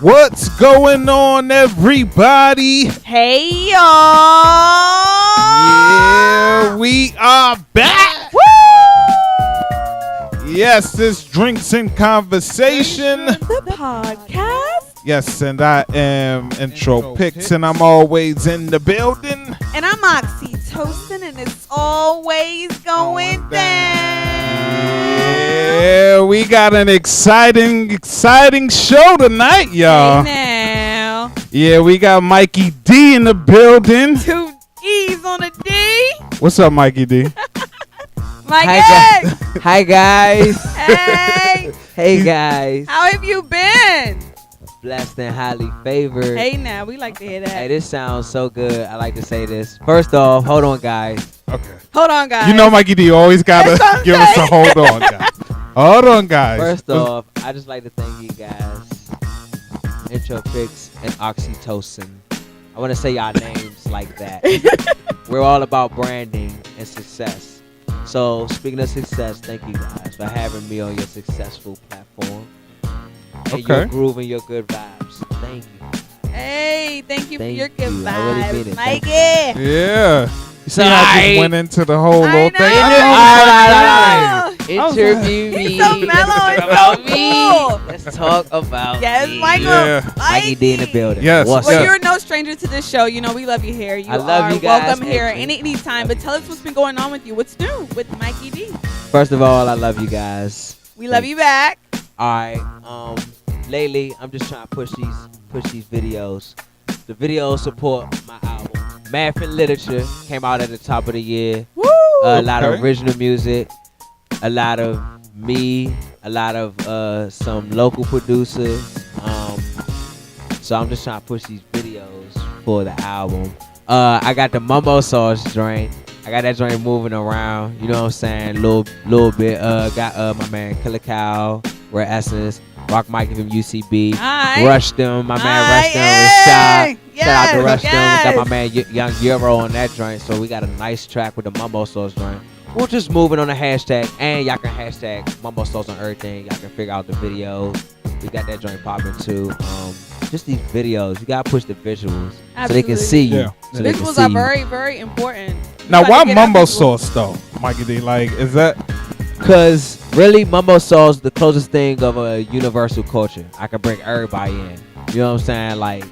What's going on, everybody? Hey, y'all. Yeah, we are back. Woo! Yes, it's Drinks and Conversation. The podcast. Yes, and I am Intro Picks, and I'm always in the building. And I'm oxytocin, and it's always going down. Yeah, we got an exciting show tonight, y'all. Hey now. Yeah, we got Mikey D in the building. 2 E's on a D. What's up, Mikey D? Mikey. Hi guys. Hey. Hey guys. How have you been? Blessed and highly favored. Hey now, we like to hear that. Hey, this sounds so good. I like to say this. First off, hold on, guys. Okay. Hold on, guys. You know Mikey D always gotta give us a hold on, guys. Hold on, guys. First off, I just like to thank you guys. Intro Picks and Oxytocin. I want to say y'all names like that. We're all about branding and success. So, speaking of success, thank you guys for having me on your successful platform. And your groove and your good vibes. Thank you. Hey, thank you for your good vibes, I really mean it. Mikey. Yeah. You see how I just went into the whole little thing? Interview me. He's so mellow and so cool. Let's talk about Yes, me. Michael. Yeah. Mikey D in the building. Yes. What's Well, up? you're no stranger to this show. You know, we love you here. You I love are you guys. welcome here Thank you. anytime. But tell us what's been going on with you. What's new with Mikey D? First of all, I love you guys. We love you back. All right. Lately, I'm just trying to push these videos. The videos support my album. Math and Literature came out at the top of the year. Woo! A lot of original music, a lot of me, a lot of some local producers. So I'm just trying to push these videos for the album. I got the Mumbo Sauce joint. I got that joint moving around. You know what I'm saying? Little bit. Got my man Killer Cow, Rare Essence, Rock Mikey from UCB. Aight. Rush them, my man Rush them. Aight. Shout out to Yes, Rush them. yes. Got my man Young Euro on that joint. So we got a nice track with the Mumbo Sauce joint. We're just moving on the hashtag, and y'all can hashtag Mumbo Sauce on everything. Y'all can figure out the videos. We got that joint popping too. Just these videos, you gotta push the visuals so they can see you. Yeah. So they can Visuals see are you. very, very important. You Now, gotta why get our Mumbo visuals. Sauce though, Mikey D? Like, is that? Cause really, Mumbo Sauce the closest thing of a universal culture. I can bring everybody in. You know what I'm saying? Like,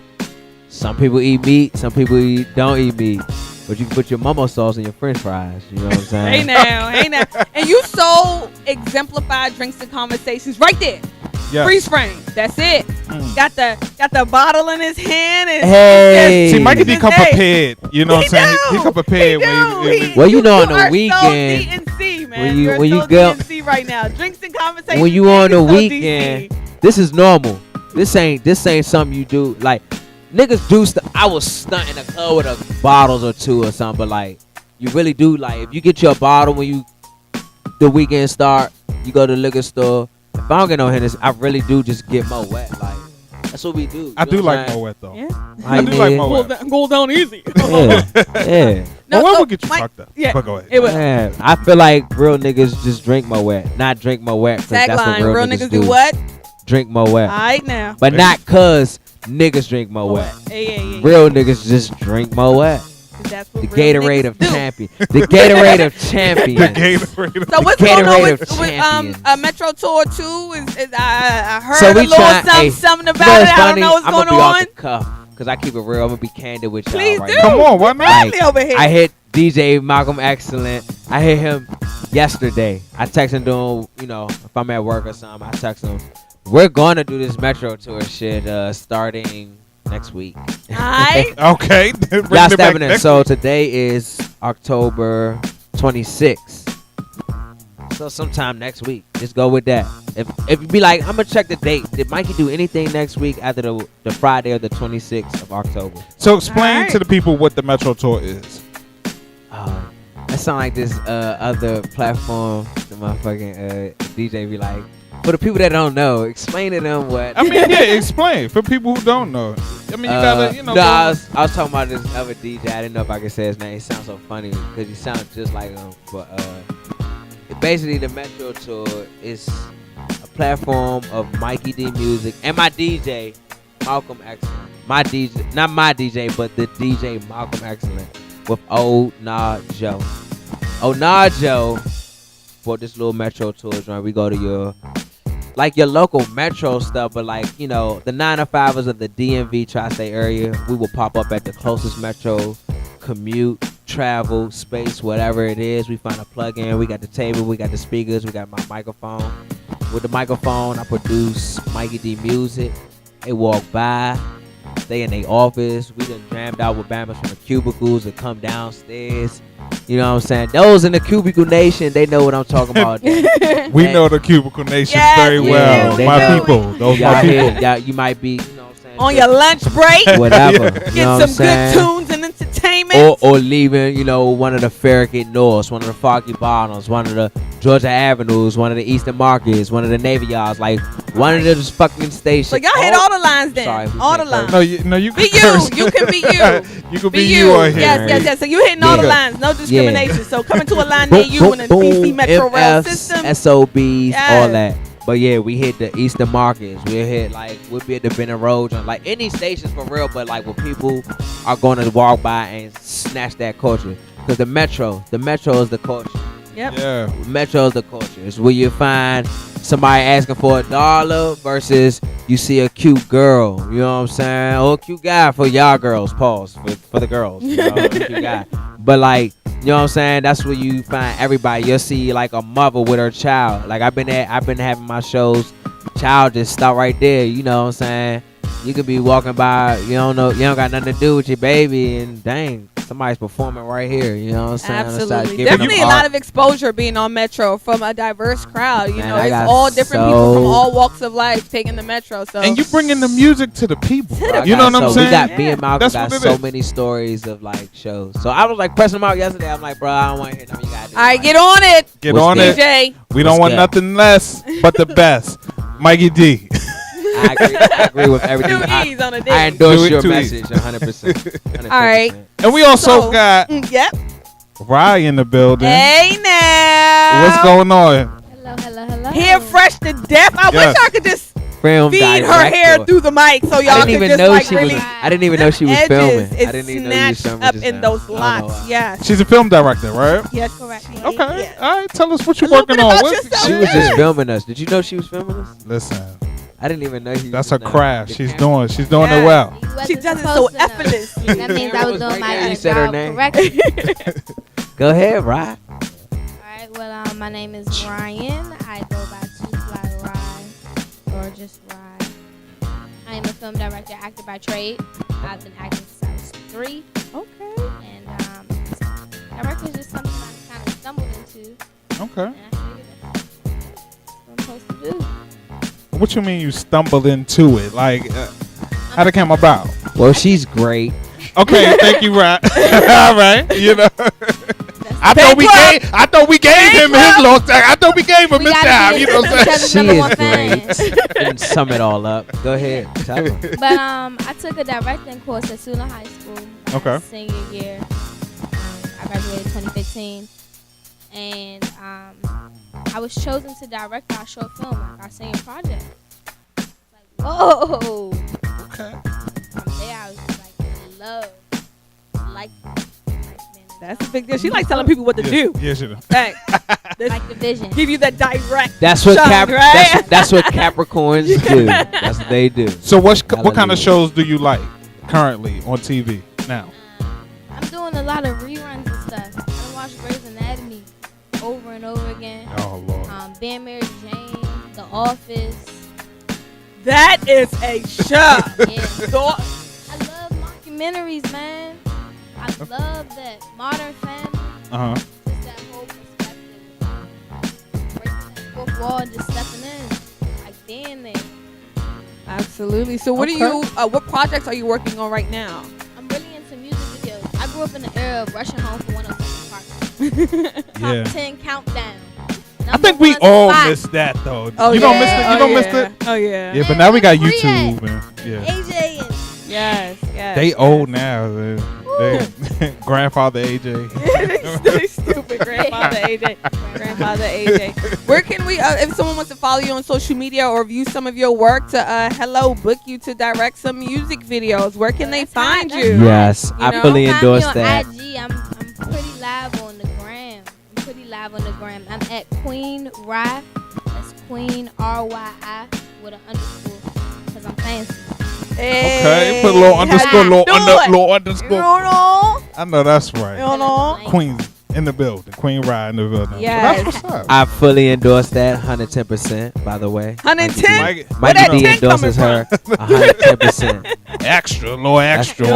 some people eat meat, some people don't eat meat. But you can put your Mumbo Sauce in your French fries. You know what I'm saying? Hey now, hey now. And you so exemplified Drinks and Conversations right there. Yes. Freeze frame. That's it. Got the bottle in his hand. And Hey. See, Mikey D Hey. come prepared. You know what I'm saying? He come prepared Well, you know, on the are weekend, so DNC, man. when you- You're when so you go- DNC right now. Drinks and Conversations. when you man, on the you're so weekend, DC. this is normal. This ain't something you do. Like, niggas do stuff. I was stunting a club with a bottles or two or something, but like, you really do. Like, if you get your bottle when the weekend start, you go to the liquor store. If I don't get no Hennessy, I really do just get more wet. Like, that's what we do. I do like Moet though. Yeah. I do like Moet. Go down easy. Yeah, yeah. No, what so would get you Mike- fucked up? yeah. But go ahead. It was Man, I feel like real niggas just drink more wet, not drink more wet. 'Cause that's what tagline. Real niggas do what? Drink more wet, All right now. but not cause niggas drink more wet. Yeah. Real niggas just drink more wet. That's what The real Gatorade niggas of do. champion. The Gatorade of The champions. Gatorade. So what's going on Gatorade with of a champions. Metro Tour 2? I heard So a we little trying- something You about know it. what's I don't funny? know what's I'm going gonna be off on. the cuff because I keep it real. I'm gonna be candid with y'all Please right do. now. Come on, why not? Family over here. I hit DJ Malcolm Excellent. I hit him yesterday. I text him doing, if I'm at work or something, I text him. We're gonna do this Metro Tour shit starting next week. Alright. Okay. Y'all stepping in. So today is October 26th. So sometime next week. Just go with that. If you be like, I'm gonna check the date. Did Mikey do anything next week after the Friday of the 26th of October? So explain Alright. to the people what the Metro Tour is. That sound like this other platform. The motherfucking DJ be like, for the people that don't know, explain to them what. I mean, yeah, explain for people who don't know. I mean, you gotta, No, I was talking about this other DJ. I didn't know if I could say his name. It sounds so funny because he sounds just like him. But basically, the Metro Tour is a platform of Mikey D music and my DJ Malcolm Excellent. My DJ, not my DJ, but the DJ Malcolm Excellent with Old Nah Joe. Old Nah Joe for this little Metro tour joint. We go to your local Metro stuff, but like, you know, the 9-to-5ers of the DMV tri-state area, we will pop up at the closest Metro, commute, travel, space, whatever it is. We find a plug-in. We got the table. We got the speakers. We got my microphone. With the microphone, I produce Mikey D music. They walk by. They in their office. We done jammed out with Bammers from the cubicles and come downstairs. You know what I'm saying? Those in the Cubicle Nation, they know what I'm talking about. We know the Cubicle Nation very we well. do, My we do. people. Those Y'all my people. here, y'all, you might be, you know what I'm saying? On your lunch break, whatever. Yeah. You know get what some I'm good saying? tunes and entertainment. Or leaving, you know, one of the Farragut Norths, one of the Foggy Bottoms, one of the Georgia Avenues, one of the Eastern Markets, one of the Navy Yards, like one of those fucking stations. So y'all hit all the lines then. Sorry, we all the can't lines. No, you Be can curse. you. You can be you. You can Be be you. you on here. Yes. So you hitting all the Yeah. lines. No discrimination. So coming to a line near Boom, you boom, in the boom, DC Metro Rail MFs, system. SOBs, Yes. all that. But yeah, we hit the Eastern Markets. We'll hit we'll be at the Benton Road, like any stations for real. But like where people are going to walk by and snatch that culture, because the Metro is the culture. Yep. Yeah. Metro is the culture. It's where you find somebody asking for $1 versus you see a cute girl. You know what I'm saying? Or a cute guy for y'all girls. Pause for the girls. You know, a cute guy. But like, you know what I'm saying? That's where you find everybody. You'll see like a mother with her child. Like I've been having my shows. Child just stop right there. You know what I'm saying? You could be walking by. You don't got nothing to do with your baby, and dang, somebody's performing right here. You know what I'm saying? Absolutely. Definitely a lot of exposure being on Metro from a diverse crowd. You Man, know, I it's got all different people from all walks of life taking the Metro. So And you bringing the music to the people. the You know what I'm saying? We got me and Malcolm That's got what it so is. many stories of like shows. So I was like pressing them out yesterday. I'm like, bro, I don't want to hear nothing you gotta do. all right, get on it. Get What's on good? it. DJ. We don't What's want good? nothing less but the best. Mikey D. I agree with everything. Two E's on a I day. endorse your Two E's. message 100%. All right. And we also So, got Yep. RYI in the building. Hey now. What's going on? Hello. Hair fresh to death. I Yes. wish I could just Film feed her director. hair through the mic so y'all I could didn't even just know like she really. was. I didn't even know she was edges filming. is I didn't even know you was snatched filming up just in now. those I don't know lots. why. Yes. She's a film director, right? Yes. Correct. Okay. Yeah. All right. Tell us what you're A little working bit on. about What's- yourself. She was Yeah. just filming us. Did you know she was filming us? Listen, I didn't even know she. that's was her craft. the She's camera. doing Yeah. it well. She does it so effortless. That means I was doing my You said her job name. correctly. Go ahead, right? Alright, well, my name is Ryan. I go by Two Fly Rye, or just Rye. I am a film director, actor by trade. I've been acting since I was 3. Okay. And directing is just something I kind of stumbled into. Okay. And I figured that's what I'm supposed to do. What you mean you stumbled into it? Like, how'd it come about? Well, she's great. Okay, thank you, right? All right, you know. I thought we gave him his little time. I thought we gave him We his gotta time. be You know what I'm each saying? other's She number is one fan. great. And sum it all up. Go ahead. Tell her. But I took a directing course at Sula High School my Okay. senior year. I graduated 2015, and I was chosen to direct our short film, our senior project. Like, whoa! Okay. From there, I was just like in love, like That's a big deal. She likes telling people what to do. Yes, you know. Thanks. like the vision. Give you that direct. That's what shot, right? that's what Capricorns do. That's what they do. So what kind of Hallelujah. shows do you like currently on TV now? I'm doing a lot of reruns and stuff. I watch Grey's Anatomy over and over again. Oh Lord. Being Mary Jane, The Office. That is a show. Yeah. So- I love documentaries, man. I love that Modern Family. Uh huh. Just that whole perspective. Breaking that fourth wall and just stepping in. Like being there. Absolutely. So what Okay. are you? What projects are you working on right now? I'm really into music videos. I grew up in the era of rushing home for 107 Park. Top Yeah. 10 countdown. I think we all spot. missed that though. Oh, you yeah. don't miss it. You don't miss it. Oh yeah. Yeah, but now we got Where you YouTube. Man. Yeah. AJ and Yes. Yes. They old now. Man. They grandfather AJ. Stupid grandfather AJ. Grandfather AJ. Where can we, if someone wants to follow you on social media or view some of your work to book you to direct some music videos, where can they find you? Yes, I fully endorse that. IG, I'm pretty live on the gram. I'm at Queen RYI. That's Queen RYI with an underscore because I'm fancy. Okay, put a little underscore, little underscore. You don't know? I know that's right. You don't know? Queen in the building. Queen RYI in the building. Yes. So that's what's up. I fully endorse that 110%, by the way. 110? Mikey D endorses her 110%. Extra, little extra. You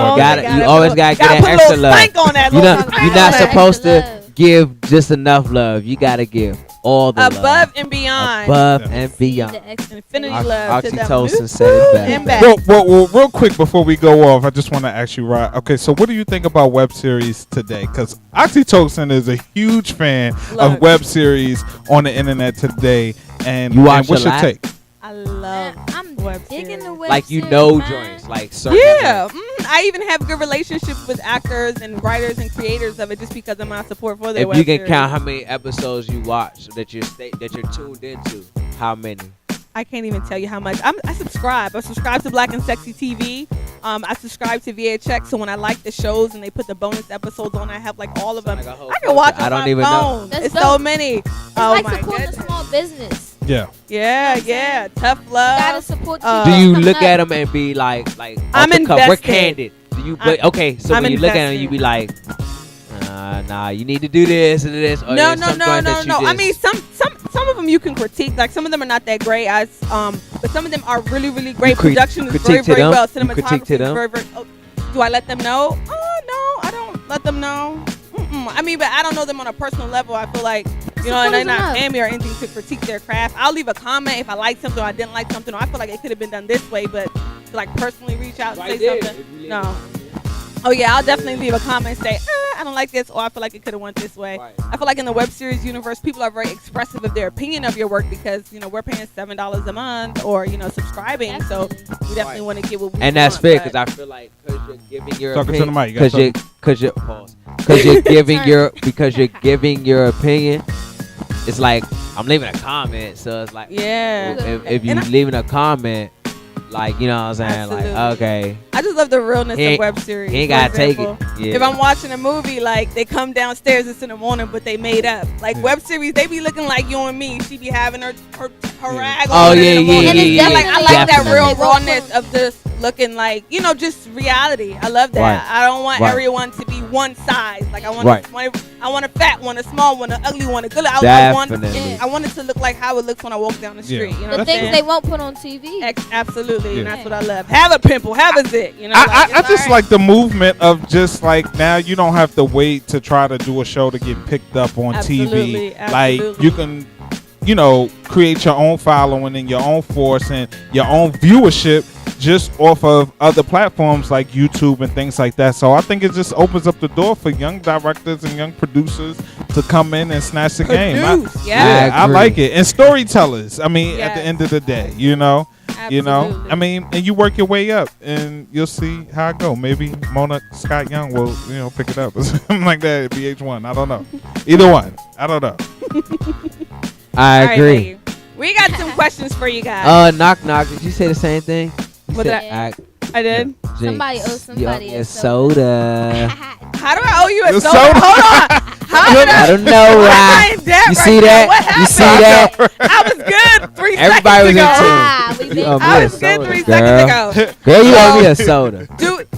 always gotta get that extra love. On that You're not supposed to give just enough love. You gotta give all the above love. and beyond. Above and beyond. Infinity love to them. Oxytocin said it best. Well, real quick before we go off, I just want to ask you, right? Okay, so what do you think about web series today? Because Oxytocin is a huge fan of web series on the internet today. And what's your take? I love web series. Like joints, like certain. Yeah, I even have good relationships with actors and writers and creators of it just because of my support for their web series. If you can series. count how many episodes you watch that you're tuned into, how many? I can't even tell you how much. I subscribe. I subscribe to Black and Sexy TV. I subscribe to VHX. So when I like the shows and they put the bonus episodes on, I have like all of them. I can watch on my phone. It's so many. It's like supporting a small business. Yeah. Tough love. You gotta support. Do you look at them and be like I'm invested. We're candid. Do you? Okay, so when you look at them, you be like, nah, you need to do this and this. Or no. I mean, some of them you can critique. Like some of them are not that great, but some of them are really, really great. Production is very, very well. Cinematography is very, very. Do I let them know? No, I don't let them know. I mean, but I don't know them on a personal level. I feel like, and they're not paying me or anything to critique their craft. I'll leave a comment if I like something or I didn't like something or I feel like it could have been done this way, but to like personally reach out and say something, no. Oh yeah, I'll definitely leave a comment and say, I don't like this, or I feel like it could have went this way. Right. I feel like in the web series universe, people are very expressive of their opinion of your work because, we're paying $7 a month or, subscribing. Definitely. So we definitely want to get what we want. And that's fair because I feel like because you're giving your opinion. To the mic. Because you're giving your opinion, it's like I'm leaving a comment. So it's like, if you're leaving a comment, like, you know what I'm saying? Absolutely. Like, okay. I just love the realness of web series. He ain't got to take it. Yeah. If I'm watching a movie, like, they come downstairs, it's in the morning, but they made up. Like, web series, they be looking like you and me. She be having her rag on in the morning. Like, I like that real rawness of just looking like, just reality. I love that. Right. I don't want everyone to be one size. Like, I want a fat one, a small one, an ugly one, a good one. I want it to look like how it looks when I walk down the street. You know the things they won't put on TV. Absolutely. And that's what I love. Have a pimple. Have a zit. I just like the movement of just like now you don't have to wait to try to do a show to get picked up on TV. Like you can, create your own following and your own force and your own viewership just off of other platforms like YouTube and things like that. So I think it just opens up the door for young directors and young producers to come in and snatch the game. I like it. And storytellers. I mean, at the end of the day, Absolutely. I mean, and you work your way up and you'll see how it go. Maybe Mona Scott Young will, pick it up or something like that at VH1. I don't know. Either one. I don't know. I agree. Right, we got some questions for you guys. Knock. Did you say the same thing? What did I did. Somebody owes somebody a soda. How do I owe you a soda? Hold on. I don't know why. You see that? You see that? I was good 3 Everybody seconds ago. I was good 3 seconds ago. Girl, you owe me a soda.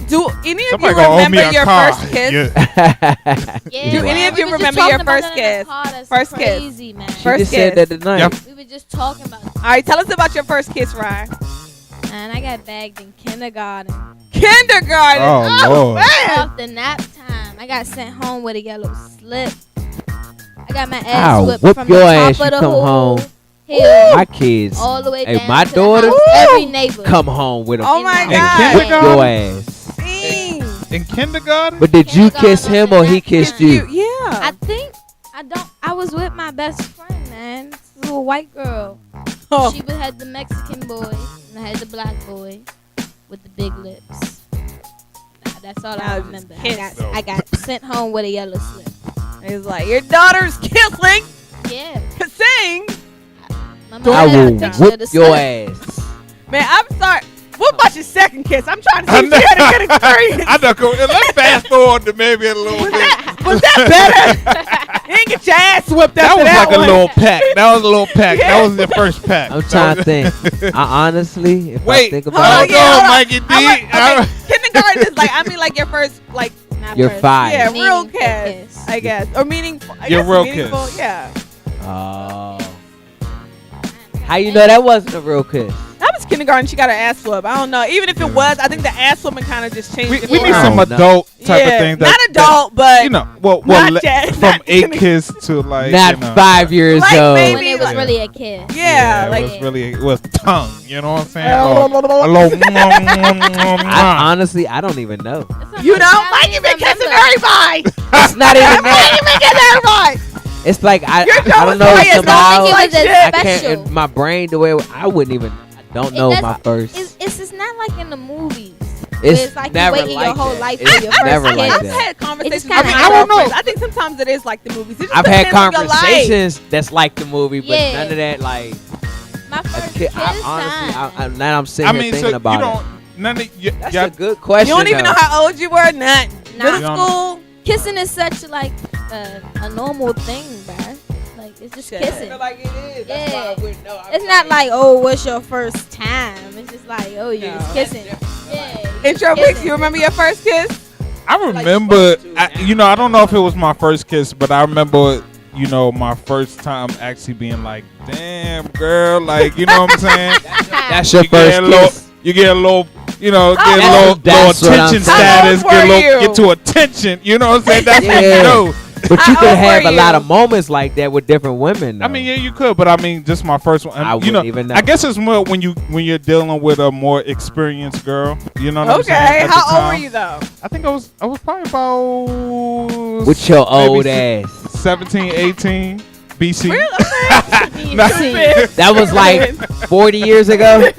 Do any of you remember your first kiss? Do any of you remember your first kiss? First kiss. She just said that tonight. We were just talking about it. All right, tell us about your first kiss, Ryan. And I got bagged in kindergarten. Oh Lord. Man. Off the nap time, I got sent home with a yellow slip. I got my ass whipped from the top of the whole hill. My kids, all the way down my to daughter, the house. Every neighbor come home with them. Oh my God! Whip your ass. In kindergarten? But did you kiss him or he kissed you? Yeah. I was with my best friend, man. This little white girl. Oh. She had the Mexican boy, and I had the black boy with the big lips. That's all I remember. I got sent home with a yellow slip. He's like, your daughter's kissing. Yeah. Kissing. I will whoop your ass. Man, I'm sorry. What about your second kiss? I'm trying to see if you had a good experience. I know. Let's fast forward to maybe a little bit. Was that better? You didn't get your ass whipped that after was that like one. a little pack. That was a little pack. Yeah. That was the first pack. I'm trying to think. I honestly, if I think hold about on, it, hold on. Mikey D. Okay, kindergarten is like, I mean, like your first, like, Not You're first. five. yeah, real Meaningful kiss, I guess, or meaningful. I Your guess real meaningful, kiss. Yeah. oh, how you know that wasn't a real kiss? That was kindergarten. She got her ass whooped. I don't know. Even if it was, I think the ass whooping kind of just changed. We it need for Yeah. her. some No. adult type of thing. Not adult, but You know, well, not yet. from Not 8 kiss to like Not you know, 5 years Like old. maybe When it was like- really a kiss. Yeah, it like was really it was tongue. You know what I'm saying? Oh. Or a little. Honestly, I don't even know. you know, like you been kissing everybody. It's not even Like that. you been kissing everybody. It's like I Your don't know. Joe is Somehow like it was shit. I special. can't. In my brain, the way I wouldn't even. I don't know my first. It's just not like in the movies. It's like you never waiting like your whole that. life It's for your first never kiss. like I've that. had conversations. kinda with I my don't know. girlfriends. I think sometimes it is like the movies. It just I've had depends on your life. conversations that's like the movie, but Yeah. none of that like. My first Kid, kiss honestly, time. now I'm sitting I here mean, thinking so about you it. don't. None of you. That's y'all- a good question. You don't even know though. how old you were. Nothing. Nah. Middle You don't- school. Kissing is such like a normal thing, bruh. Like it's just Shit. kissing. Like it is. That's why I wouldn't know. It's not like, oh, what's your first time? It's just like, oh, you're No. just kissing. Yeah. Intro Bricks, you remember your first kiss? I remember. I don't know if it was my first kiss, but I remember. My first time actually being like, "Damn, girl," like you know what I'm saying. That's your You get first a little- kiss. You get a little, get a that's- little that's what I'm attention saying. status, How old were you? get to attention. You know what I'm saying? That's when you Yeah. know. But you How could old have were a lot you? of moments like that with different women. Though. I mean, yeah, you could, but I mean, just my first one. I you wouldn't even know. I guess it's more when you're dealing with a more experienced girl. You know what I'm saying? Okay. At the How old time. were you though? I think I was probably about with your old maybe ass. 17, 18 BC. Real? Okay. Nah. That was like 40 years ago.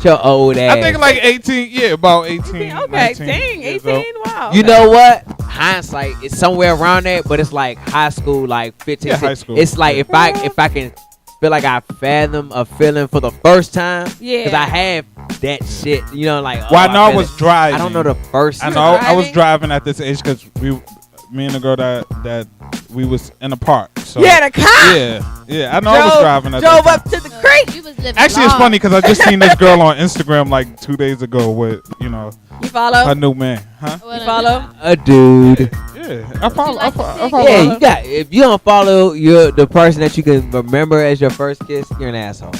Your old ass. I think like 18. Yeah, about 18. Okay, 19 dang, years 18. old. Wow. You know what? Hindsight, it's somewhere around that, but it's like high school, like 15. Yeah, high school. It's like if I can feel like I fathom a feeling for the first time, Yeah. because I have that shit. Like Well, I know I feel was it. driving. I don't know the first. I You know were I was driving? driving at this age because me and the girl that we was in a park. So Yeah, the cop yeah. I know I was driving at drove that up time. to the creek. You was living Actually, it's large. funny because I just seen this girl on Instagram like 2 days ago with You follow? her new man, huh? Well, You follow? A dude. Yeah, I follow. I like follow. the I follow Yeah, her. you got. If you don't follow the person that you can remember as your first kiss, you're an asshole.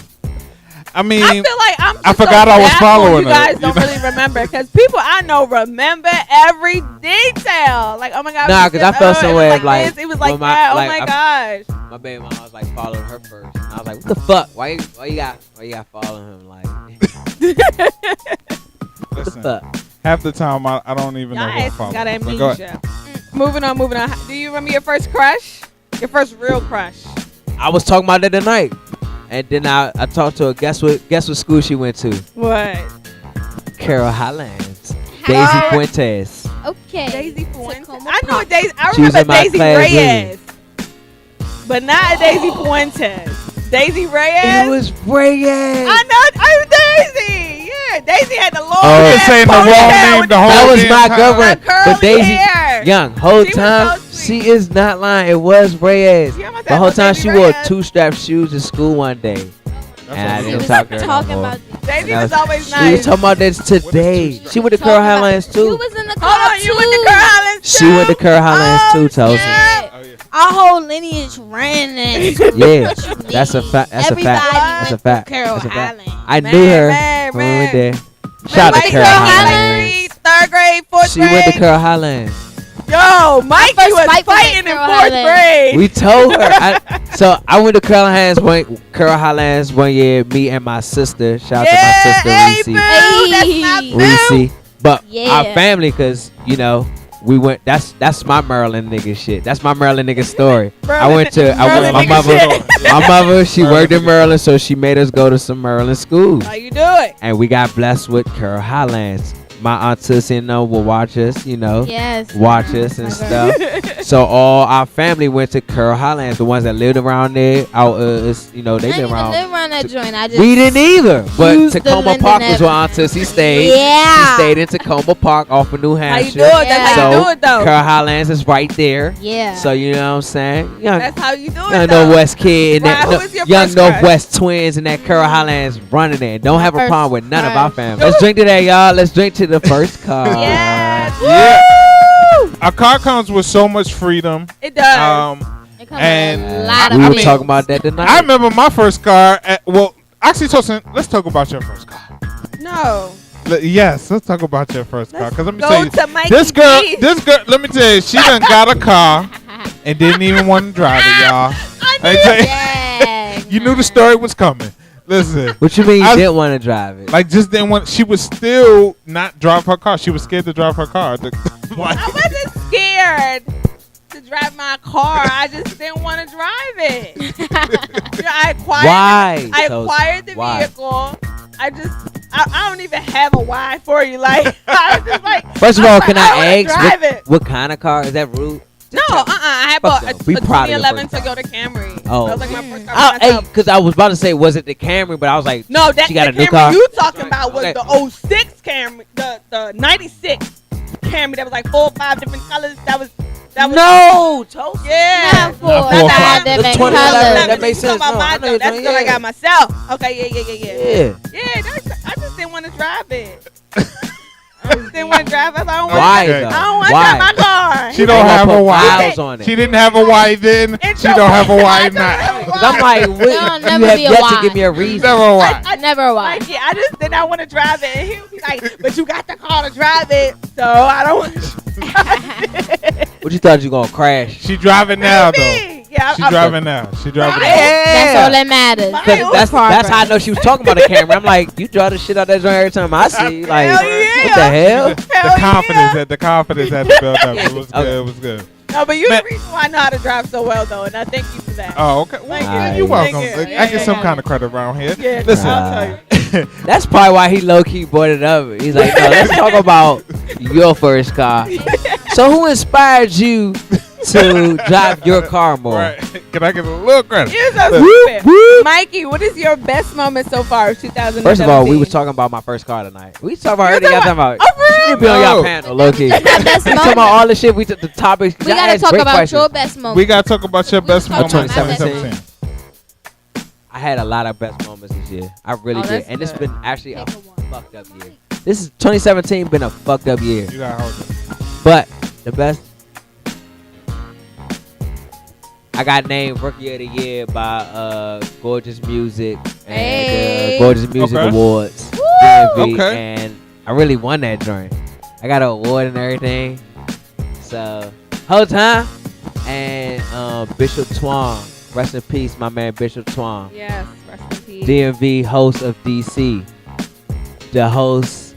I mean, I feel like I'm just I forgot so I was baffled following you her, guys you don't know? really remember because people I know remember every detail. Like, oh my god. Nah, we 'cause said, I felt it somewhere was like this, it was like when that. like, oh my gosh. My baby mama was like following her first. And I was like, what the fuck? Why you got following him? Like, what the listen, fuck? half the time I don't even know Y'all who I'm asses following. got But go ahead. amnesia. Moving on. Do you remember your first crush? Your first real crush? I was talking about that tonight, and then I talked to her. Guess what school she went to? What? Carol Highlands. Hi. Daisy Fuentes. Okay. Daisy Fuentes. Tacoma I know Park. Daisy. I She was remember in my Daisy class, Reyes, but not Daisy Fuentes. Daisy Reyes. It was Reyes. I know. I'm Daisy. Yeah, Daisy had the long Oh, hair, You're saying the wrong ponytail name with the whole That was damn my time. girlfriend. the curly But Daisy, hair. young, whole She was time, so sweet. she is not lying. It was Reyes. Yeah, I'm about to The whole say, time Daisy she wore Reyes. 2-strap shoes to school one day. That's And I what didn't we talk to her no talking more. about. Daisy And was I always We nice. was talking about this today. two-strap? She went to Curl Talking about- Highlands You too. was in the Hold car on, too. you went to Curl Highlands She went to Curl Highlands Oh, too, Tosin. shit. Oh, yeah. Our whole lineage ran that. Yeah, What you that's a mean? fact. That's a Everybody fact. That's a went fact. to Carol That's a fact. Highlands. I Man, knew her man, when we went man. there. Shout out to Like Carol Highlands. Highlands. 3rd grade, 4th She grade. went to Curl Highlands. Yo, Mikey first was fight was at fighting in Carol 4th Highlands. grade. We told her. So I went to Curl Highlands one year. Me and my sister. Shout out to my sister hey, Reese. boo, that's my Hey. boo. Reese. But Yeah. our family, cause we went. That's my Maryland nigga shit. That's my Maryland nigga story. I went to Maryland my nigga mother. shit. My mother, she worked in Maryland nigga. Maryland, so she made us go to some Maryland schools. How you do it? And we got blessed with Carol Highlands. my aunt Tussie and them will watch us, Yes. watch us and stuff. So all our family went to Curl Highlands. The ones that lived around there, they live around. Live around that joint. We didn't either. But used Tacoma the Park Linden was where Aunt Tussie stayed. Yeah. She stayed in Tacoma Park off of New How you Hampshire. do it? That's how you do it, though. Curl Highlands is right there. Yeah. So you know what I'm saying? That's how you do it, Young though. Northwest kid and Who was your young first crush? Northwest twins and that Curl Highlands running there. Don't have a First problem with none of our crush. family. Let's drink to that, y'all. Let's drink to the first car. Yes. Yeah. A car comes with so much freedom. It does. It comes and with a lot of We were things. talking about that tonight. I remember my first car. Actually, Tosin, let's talk about your first car. No. Yes, let's talk about your first car. Because let me Go tell you, to Mikey. this girl, let me tell you, she done got a car and didn't even want to drive it, y'all. I tell you, Yeah. you knew the story was coming. Listen, What you mean you I- didn't want to drive it? like just didn't want. She would still not drive her car. She was scared to drive her car. I wasn't scared to drive my car. I just didn't want to drive it. I acquired the Why? vehicle. I don't even have a why for you. Like, I was just like. First of all, can I wanna drive ask it. what kind of car? Is that rude? No, I had Fuck bought a them. Be proud of your 2011 first car. Toyota Camry. Oh. That was like my first car. for Hey, myself. because I was about to say, was it the Camry? But I was like, No, that she got the a new Camry car. you talking about was Okay. the 06 Camry, the 96 Camry that was like 4 or 5 different colors. That was no, Toast. yeah. Not for Not not for five five. different It's 2011. colors. That makes You talking sense. about No, I mine, know though. you're That's doing- what I yeah. got myself. Okay, yeah. Yeah. I just didn't want to drive it. I just didn't want to drive it. I don't want Why, to though? I don't want to Why? drive my car. She don't have a why. miles on it. She didn't have a why then. It's She don't have a why I don't now. have a Because I'm like, what, There'll you never have be a yet why. to give me a reason. Never a why. Never a why. Like, I just did not want to drive it. And he would be like, but you got the car to drive it. So I don't want to drive it. What you thought you gonna crash? She driving now though. Maybe. Yeah, She driving now. She driving now. That's all that matters. Mine 'Cause was that's how I know she was talking about the camera. I'm like, you drive the shit out that joint every time I see you. Like, Hell yeah. what the hell? The confidence had to build up. It was good. Okay. It was good. No, but you're Man. the reason why I know how to drive so well, though, and I thank you for that. Oh, okay. Well, Thank you. you're welcome. Thank you. I get some Yeah. kind of credit around here. Yeah, Listen. I'll tell you. That's probably why he low key brought it up. He's like, no, let's talk about your first car. So who inspired you to drive your car more? Right. Can I get a little credit? You're so Whoop, stupid. whoop. Mikey, what is your best moment so far of 2017? First of all, we was talking about my first car tonight. We talking about You everything y'all talking about. Oh, for real? You be on No. y'all panel, low key. My best We talking moment. about all the shit. We took the topics. We gotta talk about your best moment. We gotta talk about your We best was moment talking in about my 2017. I had a lot of best moments this year. I really Oh, did, that's and it's good. been actually a Pick one. fucked up year. This is 2017 been a fucked up year, You gotta hold it. but the best. I got named Rookie of the Year by Gorgeous Music and Hey. Gorgeous Music Okay. Awards, DMV, Okay. and I really won that joint. I got an award and everything. So whole time, and Bishop Twan, rest in peace, my man Bishop Twan. Yes, rest in peace. DMV host of DC, the host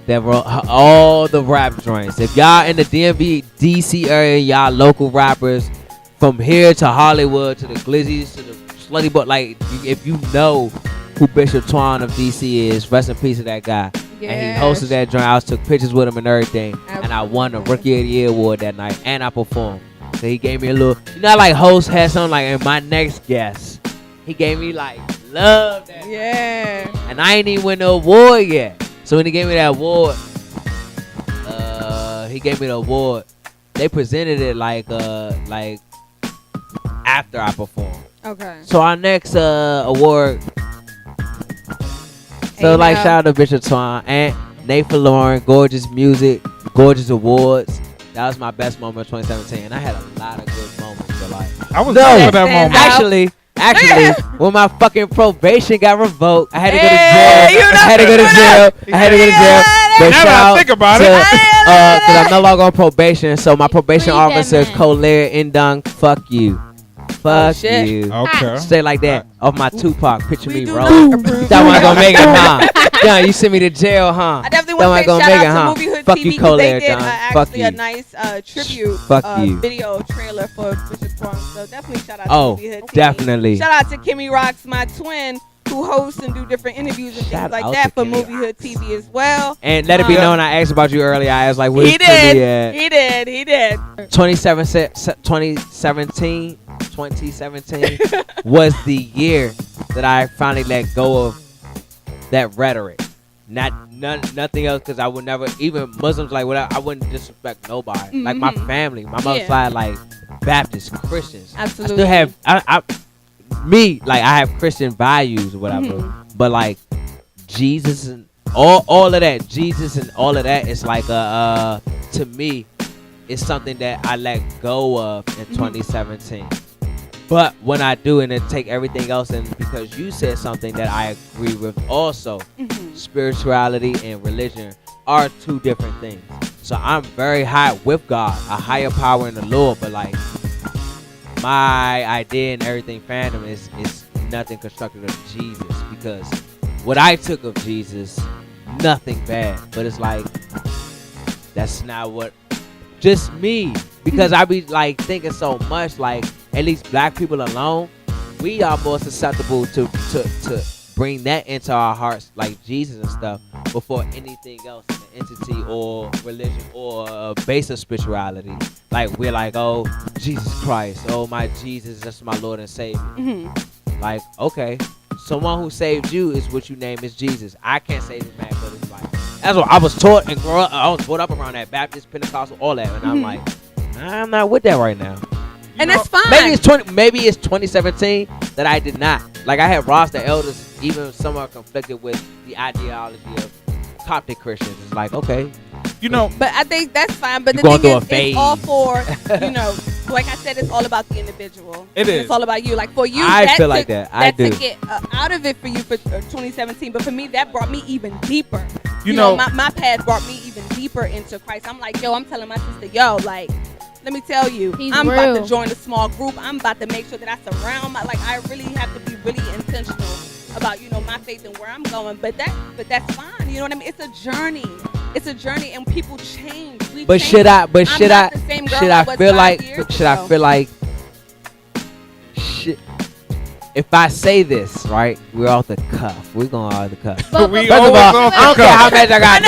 that wrote all the rap joints. If y'all in the DMV DC area, y'all local rappers from here to Hollywood to the Glizzies to the Slutty Butt, like if you know who Bishop Twan of DC is, rest in peace to that guy. And Yes. he hosted that joint. I took pictures with him and everything, and I won the Rookie of the Year award that night, and I performed. So he gave me a little, like host had something like, and my next guest, he gave me like love that. Yeah. And I ain't even win the award yet. So when he gave me that award, he gave me the award. They presented it like after I performed. Okay. So our next award. So Hey, like now- shout out to Bishop Twan and Nathan Lauren, Gorgeous Music, Gorgeous Awards. That was my best moment of 2017. And I had a lot of good moments, but like I was No. there for that Stands moment. out. Actually, when my fucking probation got revoked, I had to go to Hey, jail. you know- I had to go to jail. I had to go to jail. But Now that I shout think about to, it. because I'm no longer on probation, so my probation Free that officer is man. Colaire Indung. Fuck you. Fuck shit. you. Okay. Stay like that. Off my Tupac. Picture We me do rolling. not approve. That one gonna make it, huh? Yeah, you sent me to jail, huh? I definitely That want one to gonna say make shout it, out huh? to Movie Hood Fuck TV you, because they Colaire, did John. Fuck actually a you. nice tribute Fuck you. video trailer for Bishop Twan. So definitely shout out to Oh, Movie Hood TV. definitely. Shout out to Kimmy Rocks, my twin, who hosts and do different interviews and things like that for Movie Hood TV as well. And let it be known, I asked about you earlier. I was like, he did. 2017 was the year that I finally let go of that rhetoric. Nothing else, because I would never, even Muslims, like, I wouldn't disrespect nobody. Mm-hmm. Like my family, my mother's side, like Baptist, Christians. Absolutely. I still have, I have Christian values or whatever. Mm-hmm. But like Jesus and all of that, Jesus and all of that is like to me, it's something that I let go of in 2017. But when I do, and then take everything else, and because you said something that I agree with also, spirituality and religion are two different things. So I'm very high with God, a higher power in the Lord, but like my idea and everything fandom is nothing constructed of Jesus, because what I took of Jesus, nothing bad, but it's like that's not what, just me, because I be like thinking so much, like at least black people alone, we are more susceptible to bring that into our hearts, like Jesus and stuff, before anything else, an entity or religion or base of spirituality. Like we're like, oh, Jesus Christ, oh my Jesus, that's my Lord and Savior. Mm-hmm. Like, okay, someone who saved you is what you name is Jesus. I can't save this man, but it's like, that's what I was taught and grew up. I was brought up around that, Baptist, Pentecostal, all that, and I'm like, I'm not with that right now. And that's fine. Maybe it's 2017 that I did not. Like I had Ross, the elders, even somewhat conflicted with the ideology of Coptic Christians. It's like, okay, but I think that's fine. But the thing is, it's all for, like I said, it's all about the individual. It's all about you. Like for you, I feel like that. I do. Took it out of it for you for 2017. But for me, that brought me even deeper. You know, my path brought me even deeper into Christ. I'm like, I'm telling my sister, like, let me tell you, I'm about to join a small group. I'm about to make sure that I surround I really have to be really intentional about, my faith and where I'm going. But that's fine. You know what I mean? It's a journey. It's a journey, and people change. Should I feel like if I say this, right, we're off the cuff. We're going off the cuff. First of all, I don't care how much I got.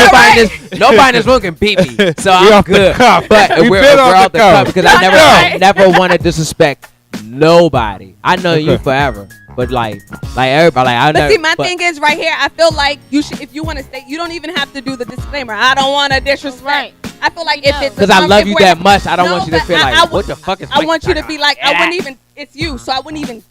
Nobody in this room can beat me, so I'm good. But we're off the cuff because I never want to disrespect nobody. I know you forever, but like everybody, my thing is right here. I feel like you should, if you want to say, you don't even have to do the disclaimer. I don't want to disrespect. Right. I feel like if it's because I love you that much, I don't want you to feel like what the fuck is. I want you to be like, I wouldn't even. It's you, so I wouldn't even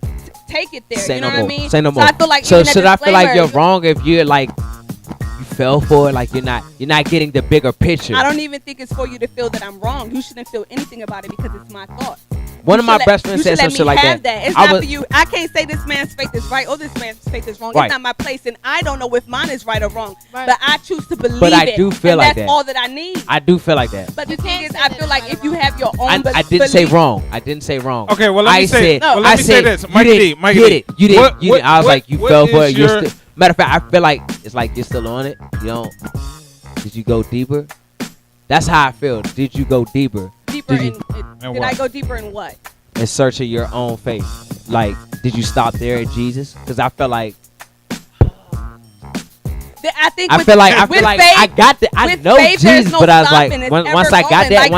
take it there. Say you know no what more. I mean? Say no more. So I feel like so should I feel like you're wrong if you're like you fell for it, like you're not getting the bigger picture? I don't even think it's for you to feel that I'm wrong. You shouldn't feel anything about it because it's my thoughts. One of my best friends said some shit like that. It's not for you. I can't say this man's faith is right or this man's faith is wrong. Right. It's not my place, and I don't know if mine is right or wrong. Right. But I choose to believe it. But I do feel like that's that. all that I need. I do feel like that. But the thing is, I feel like if you have your own I didn't say wrong. I didn't say wrong. Okay, well, let me say this. Mikey D. You didn't. I was like, you fell for it. Matter of fact, I feel like it's like you're still on it. You don't. Did you go deeper? That's how I feel. Did you go deeper? Did I go deeper in what? In search of your own faith. Like, did you stop there at Jesus? Because I feel like I feel like I got that. I know Jesus, but I was like, once I got that,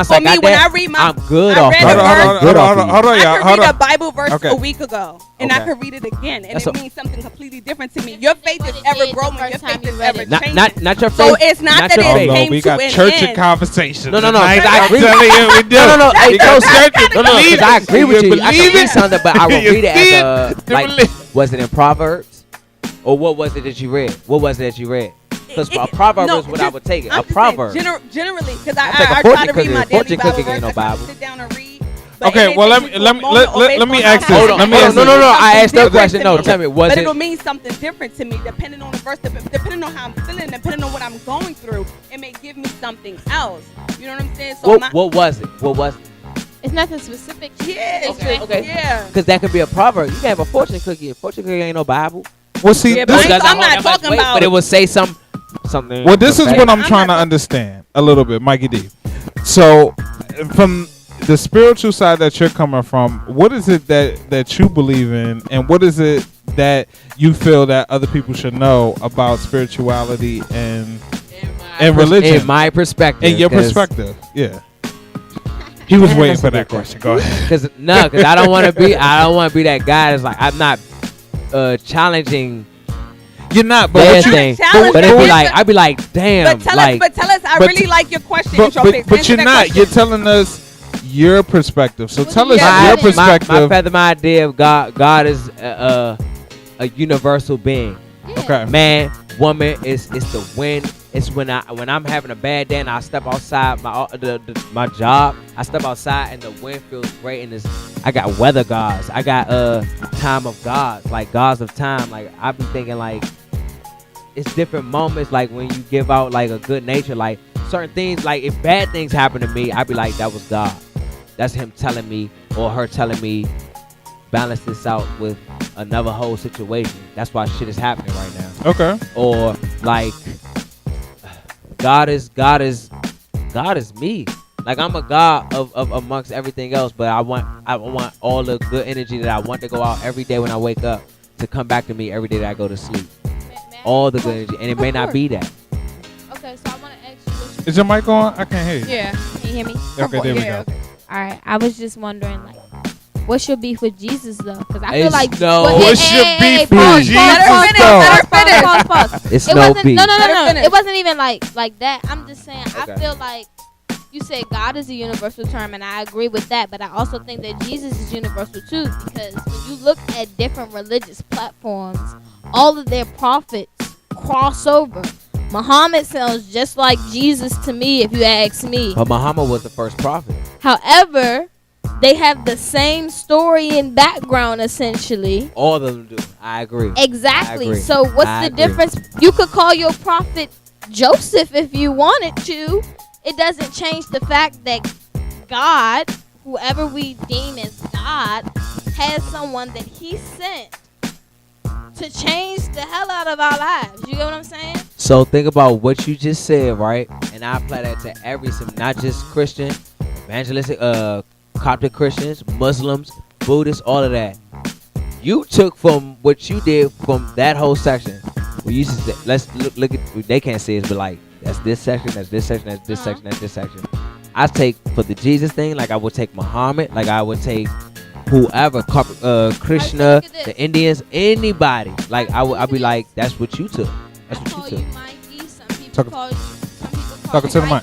I'm good off. Hold on, y'all. I could read a Bible verse a week ago, and I could read it again, and it means something completely different to me. Your faith is ever growing. Your faith is ever changing. Not your faith. So it's not that it came to an end. We got church and conversation. No. I agree with you. We do. No. Because I agree with you. I can read something, but I will read it as like, was it in Proverbs? Or what was it that you read? Because a proverb is what I would take it. A proverb. Generally, because I try to read my daily Bible verse. I sit down and read. Okay, well let me ask this. No. I asked that question. No, tell me, was it? But it'll mean something different to me depending on the verse, depending on how I'm feeling, depending on what I'm going through. It may give me something else. You know what I'm saying? So what was it? It's nothing specific. Yeah. Okay. Yeah. Because that could be a proverb. You can have a fortune cookie. A fortune cookie ain't no Bible. Well, see, I'm not talking about. But it will say something. Well, this is what I'm trying to understand a little bit, Mikey D. So, from the spiritual side that you're coming from, what is it that you believe in, and what is it that you feel that other people should know about spirituality and religion? In my perspective. In your perspective, yeah. He was waiting for that question. Go ahead. Because I don't want to be. I don't want to be that guy that's like, I'm not challenging. You're not, but it'd be like, I'd be like, damn. But tell us. I really like your question. But you're not. You're telling us your perspective. So tell us your perspective. My idea of God is a universal being. Yeah. Okay. Man, woman, it's the wind. It's when I'm having a bad day and I step outside my job. I step outside and the wind feels great, and I got weather gods. I got time of gods, like gods of time. Like I be thinking like it's different moments. Like when you give out like a good nature, like certain things. Like if bad things happen to me, I'd be like, that was God. That's him telling me or her telling me, balance this out with another whole situation. That's why shit is happening right now. Okay. Or like God is me. Like I'm a God of amongst everything else, but I want all the good energy that I want to go out every day when I wake up to come back to me every day that I go to sleep. All the good energy, and it may not be that. Okay, so I want to ask you. Is your mic on? I can't hear you. Yeah. Can you hear me? Okay, there we go. Okay. All right, I was just wondering, like, what's your beef with Jesus though? Because I It's feel like What's your beef with pause, Jesus pause. It's It no wasn't, beef. no. Finish. It wasn't even like that. I'm just saying. Okay. I feel like you said God is a universal term, and I agree with that. But I also think that Jesus is universal too, because when you look at different religious platforms, all of their prophets cross over. Muhammad sounds just like Jesus to me, if you ask me. But Muhammad was the first prophet. However, they have the same story and background essentially. All of them do. I agree. Exactly. I agree. So what's I the agree. difference? You could call your prophet Joseph if you wanted to. It doesn't change the fact that God, whoever we deem as God, has someone that he sent to change the hell out of our lives. You get what I'm saying? So think about what you just said, right? And I apply that to not just Christian, evangelistic, Coptic Christians, Muslims, Buddhists, all of that. You took from what you did from that whole section. We used to say, let's look at, they can't see it, but like, that's this section, that's this section, that's this section, that's this section. I take for the Jesus thing, like I would take Muhammad, like I would take whoever, Krishna, the Indians, anybody. Like I'd be like, that's what you took. That's what you took. Mikey. Some people call you. Talking to the mic.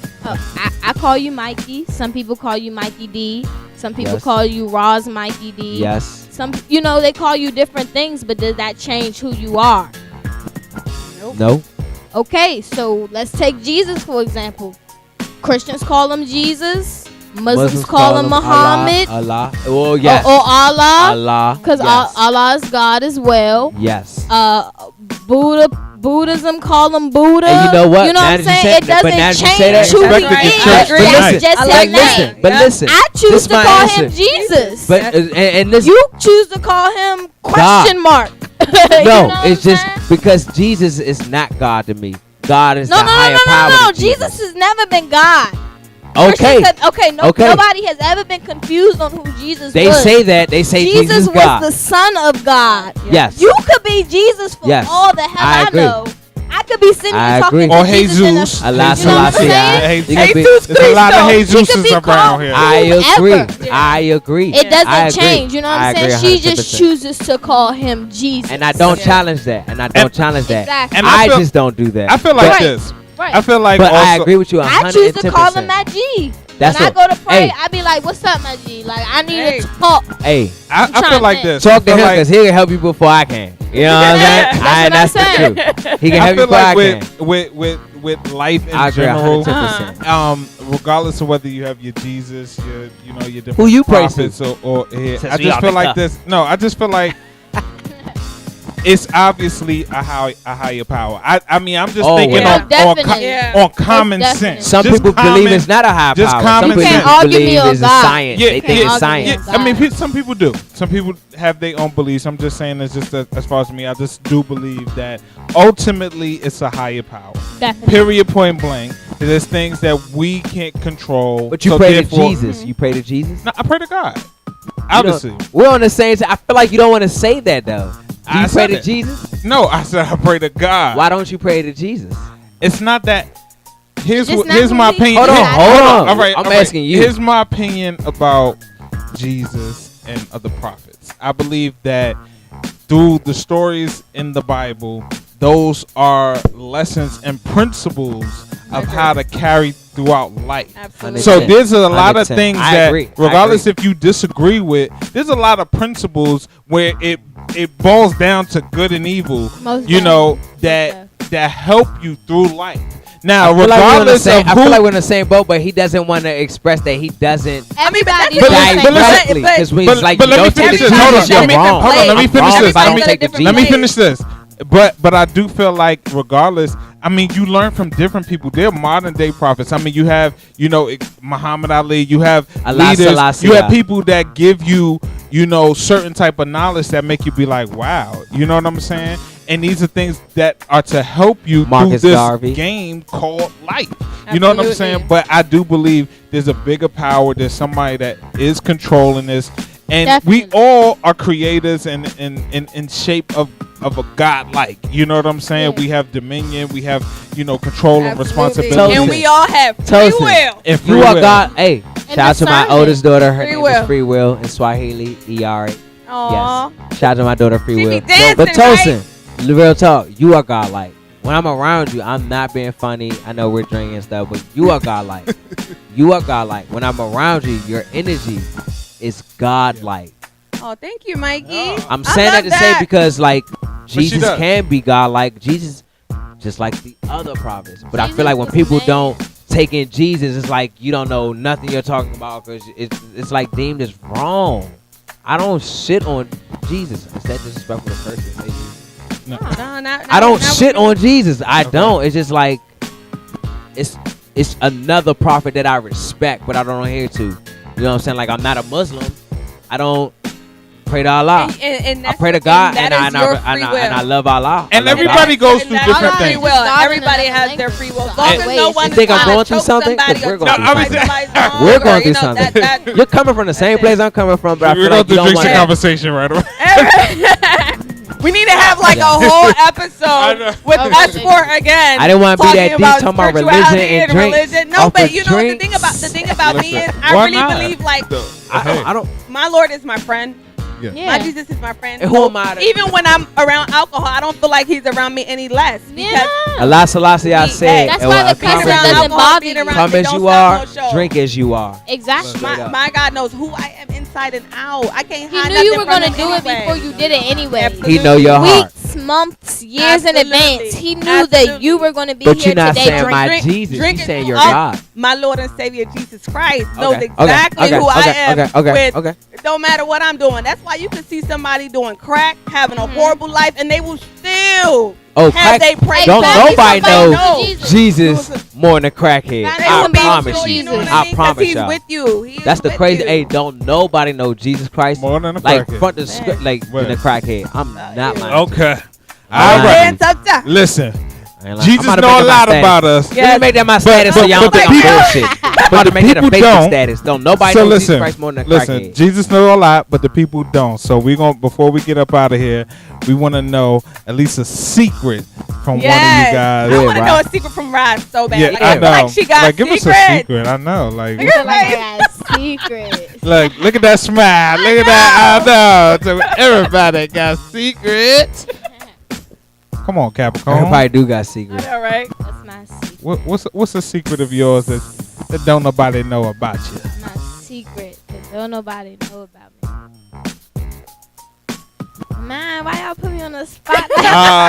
I call you Mikey. Some people call you Mikey D. Some people Yes. call you Roz Mikey D. Yes. Some, they call you different things, but does that change who you are? No. Okay, so let's take Jesus for example. Christians call him Jesus. Muslims call him Muhammad. Allah. Oh yes. Or Allah. Allah. Because yes. Allah is God as well. Yes. Buddhism call him Buddha. And you know what? You know what I'm saying? It doesn't change who he is. It's just his name. But listen. I choose to call him Jesus. But and listen. You choose to call him question mark. No, it's just because Jesus is not God to me. God is the higher power. No. Jesus has never been God. Okay. Nobody has ever been confused on who Jesus was. They say that. They say Jesus was God. the Son of God. Yes. You could be Jesus for all the hell I know. I could be sitting here talking to or Jesus. Allah Selassie. There's a lot of Jesuses around here. I agree. It doesn't change. You know what I'm saying? She just chooses to call him Jesus. And I don't challenge that. Exactly. And I just don't do that. I feel like this. Right. I feel like but also, I agree with you 110%. I choose to call him my G. That's when I go to pray, I be like, what's up, my G? Like, I need to talk. Hey. I feel like this. Talk to him because he can help you before I can. You know what I'm saying? That's the truth. He can help you before I can. With life in I agree general, 110%. regardless of whether you have your Jesus, your different who you pray prophets to, or I just feel like this. No, I just feel like it's obviously a higher power. I mean, I'm just thinking on common sense. Some people believe it's not a higher just power. Common Some people sense. believe it's a science. They think it's science. I mean, some people do. Some people have their own beliefs. I'm just saying it's just as far as me, I just do believe that ultimately it's a higher power. Definitely. Period, point blank. There's things that we can't control. But you pray to Jesus. You pray to Jesus? No, I pray to God. Obviously. We're on the same side. I feel like you don't want to say that though. Do you pray to Jesus? No, I said I pray to God. Why don't you pray to Jesus? It's not that. Here's my opinion. Hold on. All right, I'm asking you. Here's my opinion about Jesus and other prophets. I believe that through the stories in the Bible, those are lessons and principles of how to carry throughout life. Absolutely. So there's a lot of 100%. things I that, agree. regardless if you disagree with, there's a lot of principles where it boils down to good and evil. That help you through life. Now, regardless of who, I feel like we're in the same boat, but he doesn't want to express that he doesn't. Everybody directly, because we like but let me finish this. Hold on, let me finish this. Let me finish this. But I do feel like regardless, I mean, you learn from different people. They're modern day prophets. I mean, you have Muhammad Ali. You have leaders. You have people that give you certain type of knowledge that make you be like, wow. You know what I'm saying? And these are things that are to help you through this game called life. Absolutely. You know what I'm saying? But I do believe there's a bigger power. There's somebody that is controlling this. And we all are creators and in shape of a God-like. You know what I'm saying? Yeah. We have dominion. We have, control and responsibility. And we all have free will. If you are God, hey, shout out to my oldest daughter. Her name is Free Will in Swahili. Yes. Shout out to my daughter, Free Will. But Tosin, real talk, you are God-like. When I'm around you, I'm not being funny. I know we're drinking and stuff, but you are God-like. You are God-like. When I'm around you, your energy is God-like. Oh, thank you, Mikey. I'm saying that to say because, like, Jesus can be God-like. Jesus, just like the other prophets. But I feel like when people don't take in Jesus, it's like you don't know nothing you're talking about because it's like deemed as wrong. I don't shit on Jesus. Is that disrespectful to person? No. I don't shit on Jesus. I don't. It's just like it's another prophet that I respect, but I don't adhere to. You know what I'm saying? Like, I'm not a Muslim. I don't pray to Allah. And I pray to God, and I love Allah. And everybody goes through different things. Everybody has their free will. You think I'm going through something? We're going through something. You're coming from the same place I'm coming from, but I feel like you don't want to conversation right away. We need to have like a whole episode with us four again. I didn't want to be that deep talking about religion and drinks. No, but the thing about me is I really believe like I don't. My Lord is my friend. Yeah. My Jesus is my friend. Who am I even when I'm around alcohol, I don't feel like he's around me any less. Yeah. Allah Selassie, I said. That's why the person doesn't bother you. Come as you are, drink as you are. Exactly. My God knows who I am inside and out. I can't hide nothing. He knew you were going to do it before you did it anyway. Absolutely. He know your heart. Weeks, months, years in advance. He knew that you were going to be here today. But you're not saying my Jesus. You're saying your God. My Lord and Savior Jesus Christ knows exactly who I am. Okay. It don't matter what I'm doing. That's why you can see somebody doing crack, having a horrible life, and they will still have they pray. Don't nobody know Jesus more than a crackhead. I promise you. I promise he's y'all. With you. That's the crazy. Hey, don't nobody know Jesus Christ more than a like crackhead. Front the script, like than a crackhead. I'm not lying. Okay. All right. Listen. Jesus know a lot about us. Yeah, make that my status so y'all don't think I'm bullshit. But to make it a fake status, don't nobody know Jesus Christ more than a crackhead. Jesus know a lot, but the people don't. So we gonna before we get up out of here, we want to know at least a secret from one of you guys. I want to know a secret from Rod so bad. Yeah, I know. Like she got like, give us a secret. I know. Like secret. Look at that smile. Look at that. I know. So everybody got secrets. Come on, Capricorn. Everybody do got secrets. All right. What's my secret? What's a secret of yours that don't nobody know about you? My secret that don't nobody know about me. Man, why y'all put me on the spot?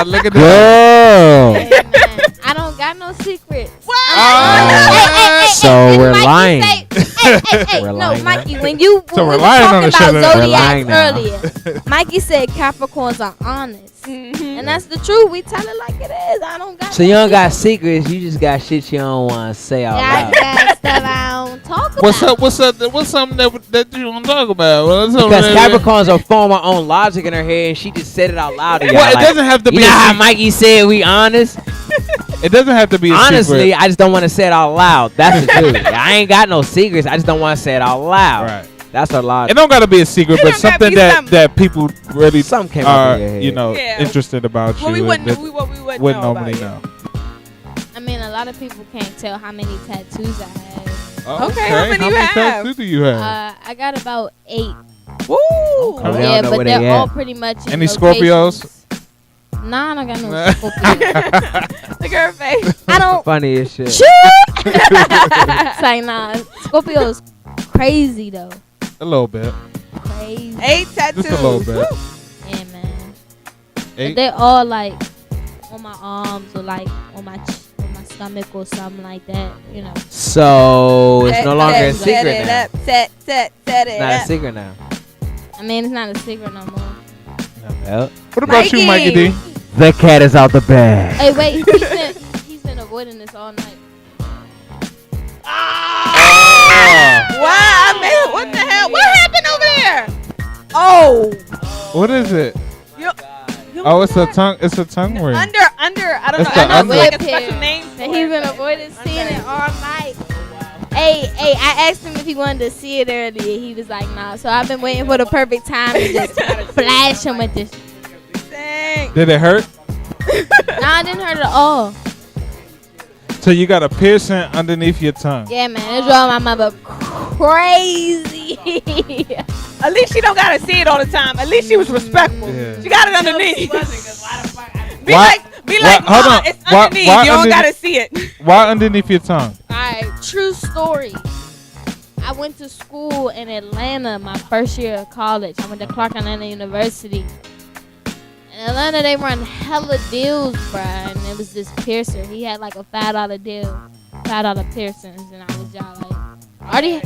Look at that. Hey, man, I don't got no secrets. So we're lying. Hey, no, Mikey, when we were talking about zodiacs earlier, Mikey said Capricorns are honest. And that's the truth. We tell it like it is. I don't got So you don't got secrets. You just got shit you don't want to say out loud. I got stuff I don't talk about. What's something that you don't talk about? Because Capricorns are forming our own logic in her head, and she just said it out loud to y'all. Well, it doesn't have to be. You know how Mikey said we honest? It doesn't have to be. Honestly, secret. I just don't want to say it out loud. That's the truth. I ain't got no secrets. I just don't want to say it out loud. Right. That's a lot. It don't gotta be a secret, but something that people really are, interested about you. What we wouldn't normally know. I mean, a lot of people can't tell how many tattoos I have. Okay, how many tattoos do you have? I got about 8. Woo! Okay. Yeah, but they're all pretty much in Any locations. Scorpios? Nah, I don't got no Scorpios. Look at her face. I don't. Funny as shit. It's like, nah, Scorpio's crazy though. A little bit. Crazy. 8 tattoos. Just a little bit. Woo. Yeah, man. 8? But they're all like on my arms or like on my stomach or something like that, you know. So it's no longer a secret now. Set it It's not up. a secret now. I mean, it's not a secret no more. Yep. What about you, Mikey D? The cat is out the bag. Hey, wait, he's been avoiding this all night. Wow, man, what the hell? What happened over there? Oh. What is it? Oh, it's a tongue. It's a tongue ring. Under. I don't It's know. I know the it's like a special name. That he's been avoiding seeing it all night. Hey, I asked him if he wanted to see it earlier. He was like, nah. So I've been waiting for the perfect time to just flash him with this. Dang. Did it hurt? Nah, it didn't hurt at all. So you got a piercing underneath your tongue. Yeah, man. It drove my mother crazy. At least she don't gotta see it all the time. At least she was respectful. Yeah. She got it underneath. Be Why- like, hold Ma, on. it's Why underneath. You don't underneath- gotta see it. Why underneath your tongue? Alright, true story. I went to school in Atlanta my first year of college. I went to Clark Atlanta University. In Atlanta, they run hella deals, bruh. And it was this piercer. He had like a $5 deal. $5 piercings. And I was y'all like, already?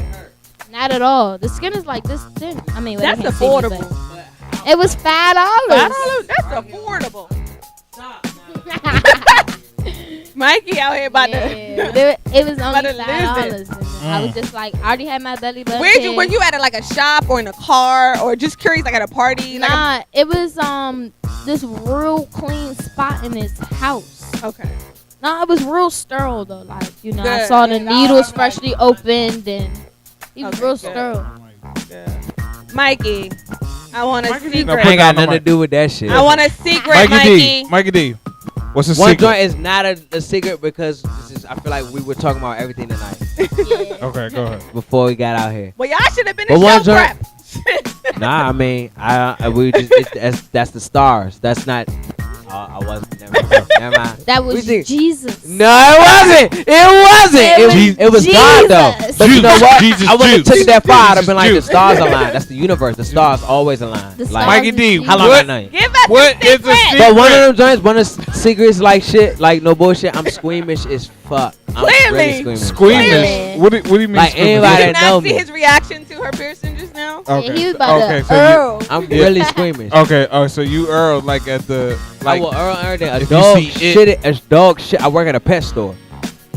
Not at all. The skin is like this thin. I mean, That's they can't see me, affordable. but it was $5. $5? That's affordable. Mikey out here about to. It was only About to lose $5. And I was just like, I already had my belly button. Were you at like a shop or in a car or just curious, like at a party? Nah, it was this real clean spot in his house. Okay. No, it was real sterile though. Like, you know, I Good. saw the needles freshly opened and he was Okay, real good. sterile. Mikey, I want a Mikey, secret. I ain't got nothing to do with that shit. I want a secret, Mikey. Mikey D. What's the One secret? joint is not a secret because I feel like we were talking about everything tonight Yeah. Okay, go ahead. before we got out here. Well, y'all should have been But in one show joint- prep. Nah, I mean, we just that's the stars. That's not. I wasn't. Never mind. That was We think- Jesus. No, it wasn't. It was God though. Jesus. But you know what? Jesus, I wouldn't have took it that far. I'd have been like, the Jesus. stars align. That's the universe. The stars always align. The Like, stars Mikey is D, Jesus. how long I know you? Give us What the is the secret. But one of them joints, one of the secrets like shit, like no bullshit. I'm squeamish as fuck. I'm Clearly. really squeamish. Squeamish. Clearly. What do you mean? Like squeamish? anybody Did that you know not see me. his reaction to her piercing just now? Okay. Yeah, he was about Okay, to so you- Earl. I'm really squeamish. Okay. Oh, so you Earl like at the Like, I like. will Earl everything. A if you dog see it- shit. A dog shit. I work at a pet store,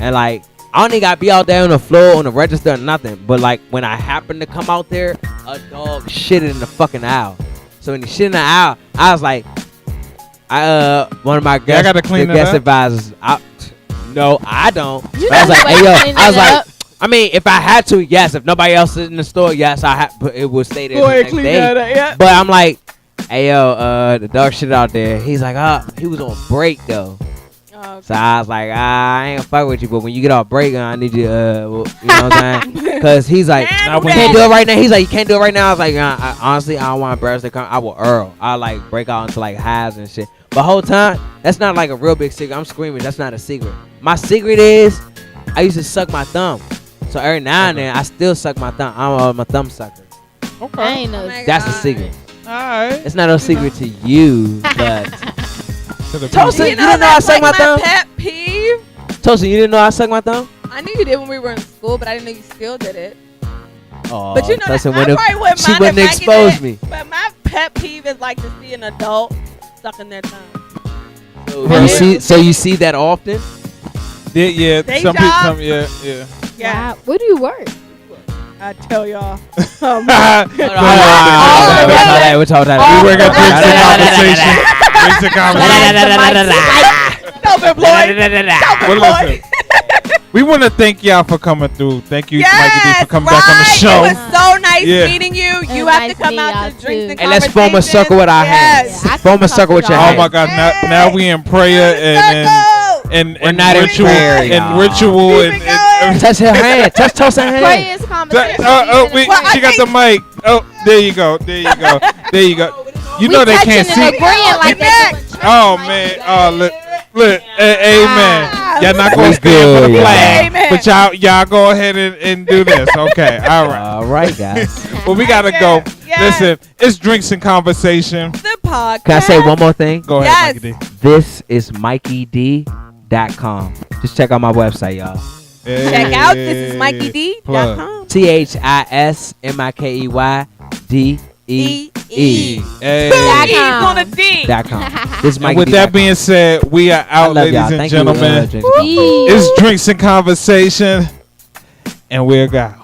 and like I don't even gotta be out there on the floor on the register or nothing. But like when I happen to come out there, a dog shitted in the fucking aisle. So when he shit in the aisle, I was like, one of my guest, gotta clean the it guest up? advisors. No, I don't. You But I was know like, what, hey yo, clean I was it like. up. I mean, if I had to, yes. If nobody else is in the store, yes, but it would stay there Go the ahead, next clean day. that up. Yeah. But I'm like, hey yo, the dog shit out there. He's like, he was on break though. Oh, So I was like, I ain't gonna fuck with you, but when you get off break, I need you, you know what I'm saying? Cause he's like, Man, we can't do it right now. He's like, you can't do it right now. I was like, honestly, I don't want Brad to come. I will Earl. I like break out into like highs and shit. But whole time, that's not like a real big secret. I'm screaming. That's not a secret. My secret is, I used to suck my thumb. So every now and then, I still suck my thumb. I'm a thumb sucker. I Okay. ain't know. my That's the God. secret. All right. It's not no secret to you, but To the Toast people. it. You didn't know I that's suck like my thumb? pet peeve. Tosin, you didn't know I suck my thumb? I knew you did when we were in school, but I didn't know you still did it. Oh, But you know, Tosin that, I wouldn't- probably wouldn't she mind wouldn't if Mikey expose did, me. But my pet peeve is like to see an adult sucking their thumb. So you see that often? Yeah. Day Some job. people. Yeah. Yeah, Wow. Where do you work? I tell y'all. We We'll talk that. work at Drinks and Conversation. Self-employed. Well, listen. We want to thank y'all for coming through. Thank you, Yes, Mikey D, for coming back on the right. show. It was so nice nice meeting you. You have to come out to Drinks and Conversation. And let's form a circle with our hands. Form a circle with your hands. Oh my God! Now we in prayer and not in ritual prayer, and ritual and touch her hand. Touch Toast's hand. Prayer is conversation. She got the mic. Oh, there you go. You know they can't see. Oh man. Oh look. Amen. Y'all not gonna stand for the flag, but y'all go ahead and do this. Okay. All right, guys. Well, we gotta go. Yes. Listen, it's Drinks and Conversation. The podcast. Can I say one more thing? Go ahead, Mikey D. This is MikeyD.com. Just check out my website, y'all. Hey. Check out. This is MikeyD.com. THISMIKEYDEE. On a D. This is Mikey. With that being said, we are out, ladies and gentlemen. It's Drinks and Conversation, and we're gone.